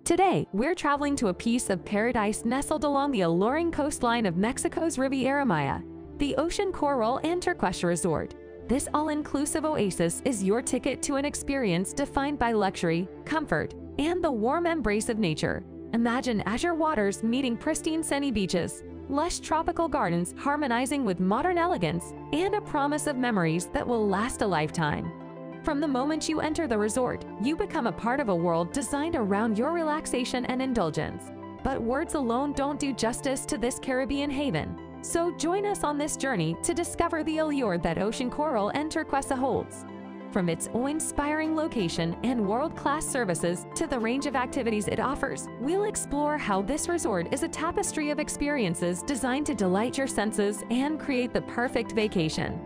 Today, we're traveling to a piece of paradise nestled along the alluring coastline of Mexico's Riviera Maya, the Ocean Coral Turquesa Resort. This all-inclusive oasis is your ticket to an experience defined by luxury, comfort, and the warm embrace of nature. Imagine azure waters meeting pristine sunny beaches, lush tropical gardens harmonizing with modern elegance, and a promise of memories that will last a lifetime. From the moment you enter the resort, you become a part of a world designed around your relaxation and indulgence. But words alone don't do justice to this Caribbean haven. So join us on this journey to discover the allure that Ocean Coral Turquesa holds. From its awe-inspiring location and world-class services to the range of activities it offers, we'll explore how this resort is a tapestry of experiences designed to delight your senses and create the perfect vacation.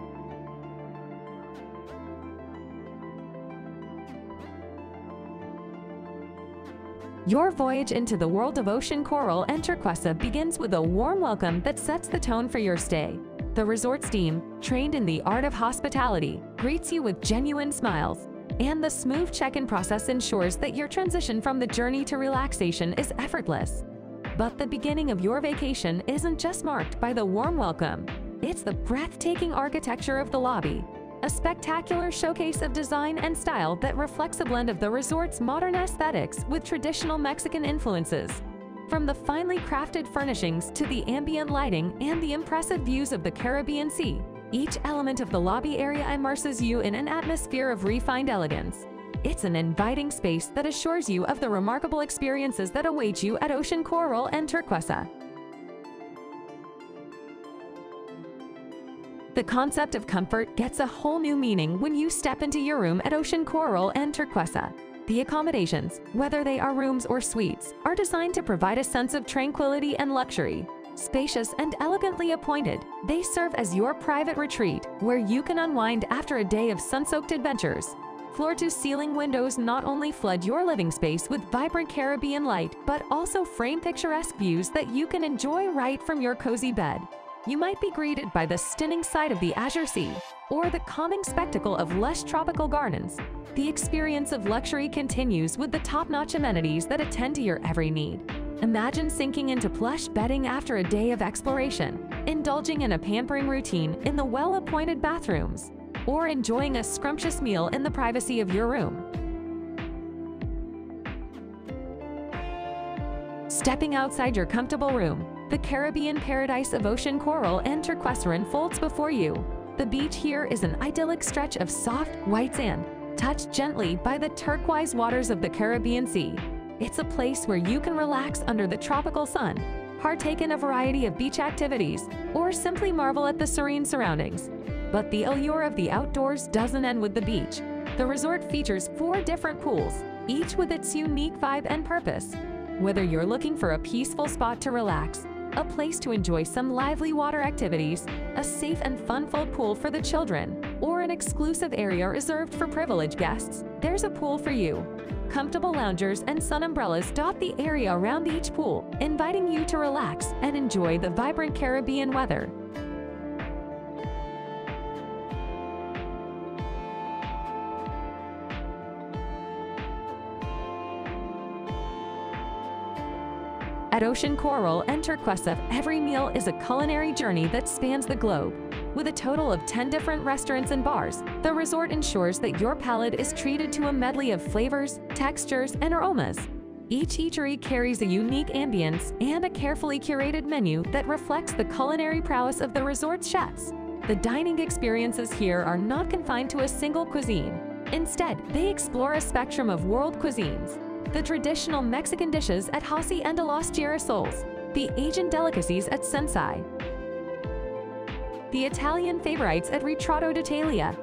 Your voyage into the world of Ocean Coral Turquesa begins with a warm welcome that sets the tone for your stay. The resort's team, trained in the art of hospitality, greets you with genuine smiles, and the smooth check-in process ensures that your transition from the journey to relaxation is effortless. But the beginning of your vacation isn't just marked by the warm welcome. It's the breathtaking architecture of the lobby, a spectacular showcase of design and style that reflects a blend of the resort's modern aesthetics with traditional Mexican influences. From the finely crafted furnishings to the ambient lighting and the impressive views of the Caribbean Sea, each element of the lobby area immerses you in an atmosphere of refined elegance. It's an inviting space that assures you of the remarkable experiences that await you at Ocean Coral Turquesa. The concept of comfort gets a whole new meaning when you step into your room at Ocean Coral Turquesa. The accommodations, whether they are rooms or suites, are designed to provide a sense of tranquility and luxury. Spacious and elegantly appointed, they serve as your private retreat where you can unwind after a day of sun-soaked adventures. Floor-to-ceiling windows not only flood your living space with vibrant Caribbean light, but also frame picturesque views that you can enjoy right from your cozy bed. You might be greeted by the stunning sight of the Azure Sea or the calming spectacle of lush tropical gardens. The experience of luxury continues with the top-notch amenities that attend to your every need. Imagine sinking into plush bedding after a day of exploration, indulging in a pampering routine in the well-appointed bathrooms, or enjoying a scrumptious meal in the privacy of your room. Stepping outside your comfortable room, the Caribbean paradise of Ocean Coral Turquesa unfolds before you. The beach here is an idyllic stretch of soft, white sand, touched gently by the turquoise waters of the Caribbean Sea. It's a place where you can relax under the tropical sun, partake in a variety of beach activities, or simply marvel at the serene surroundings. But the allure of the outdoors doesn't end with the beach. The resort features 4 different pools, each with its unique vibe and purpose. Whether you're looking for a peaceful spot to relax, a place to enjoy some lively water activities, a safe and fun-filled pool for the children, or an exclusive area reserved for privileged guests, there's a pool for you. Comfortable loungers and sun umbrellas dot the area around each pool, inviting you to relax and enjoy the vibrant Caribbean weather. At Ocean Coral Turquesa, every meal is a culinary journey that spans the globe. With a total of 10 different restaurants and bars, the resort ensures that your palate is treated to a medley of flavors, textures, and aromas. Each eatery carries a unique ambience and a carefully curated menu that reflects the culinary prowess of the resort's chefs. The dining experiences here are not confined to a single cuisine. Instead, they explore a spectrum of world cuisines. The traditional Mexican dishes at Hacienda and Los Girasoles, the Asian delicacies at Sensai, the Italian favorites at Ritratto d'Italia,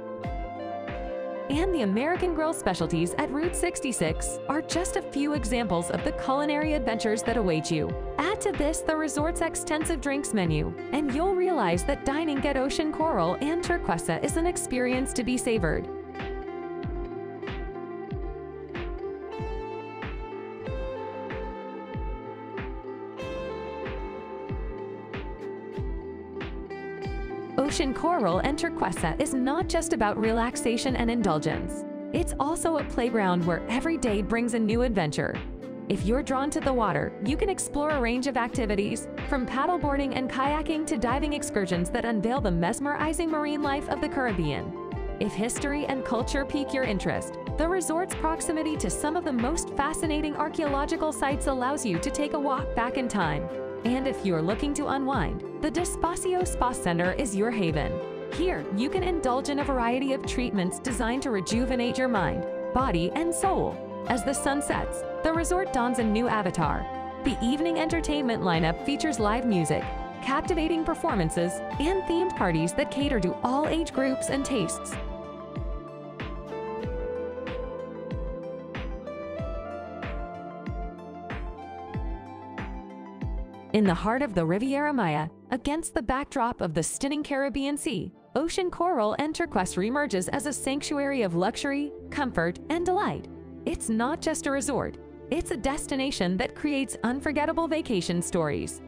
and the American grill specialties at Route 66 are just a few examples of the culinary adventures that await you. Add to this the resort's extensive drinks menu, and you'll realize that dining at Ocean Coral Turquesa is an experience to be savored. Ocean Coral Turquesa is not just about relaxation and indulgence. It's also a playground where every day brings a new adventure. If you're drawn to the water, you can explore a range of activities, from paddleboarding and kayaking to diving excursions that unveil the mesmerizing marine life of the Caribbean. If history and culture pique your interest, the resort's proximity to some of the most fascinating archaeological sites allows you to take a walk back in time. And if you're looking to unwind, the Despacio Spa Center is your haven. Here, you can indulge in a variety of treatments designed to rejuvenate your mind, body, and soul. As the sun sets, the resort dons a new avatar. The evening entertainment lineup features live music, captivating performances, and themed parties that cater to all age groups and tastes. In the heart of the Riviera Maya, against the backdrop of the stunning Caribbean Sea, Ocean Coral Turquesa reemerges as a sanctuary of luxury, comfort, and delight. It's not just a resort, it's a destination that creates unforgettable vacation stories.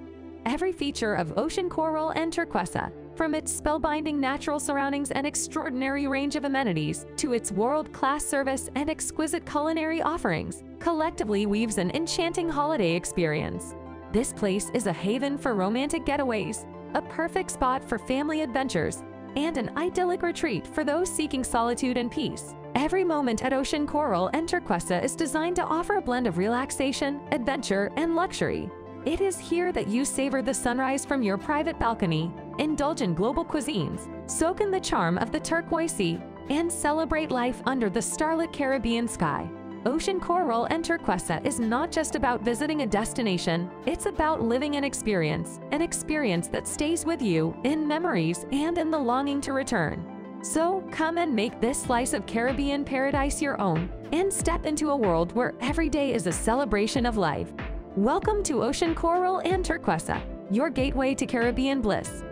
Every feature of Ocean Coral Turquesa, from its spellbinding natural surroundings and extraordinary range of amenities to its world-class service and exquisite culinary offerings, collectively weaves an enchanting holiday experience. This place is a haven for romantic getaways, a perfect spot for family adventures, and an idyllic retreat for those seeking solitude and peace. Every moment at Ocean Coral Turquesa is designed to offer a blend of relaxation, adventure, and luxury. It is here that you savor the sunrise from your private balcony, indulge in global cuisines, soak in the charm of the turquoise sea, and celebrate life under the starlit Caribbean sky. Ocean Coral Turquesa is not just about visiting a destination, it's about living an experience that stays with you in memories and in the longing to return. So come and make this slice of Caribbean paradise your own and step into a world where every day is a celebration of life. Welcome to Ocean Coral Turquesa, your gateway to Caribbean bliss.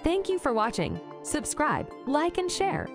Thank you for watching. Subscribe, like, and share.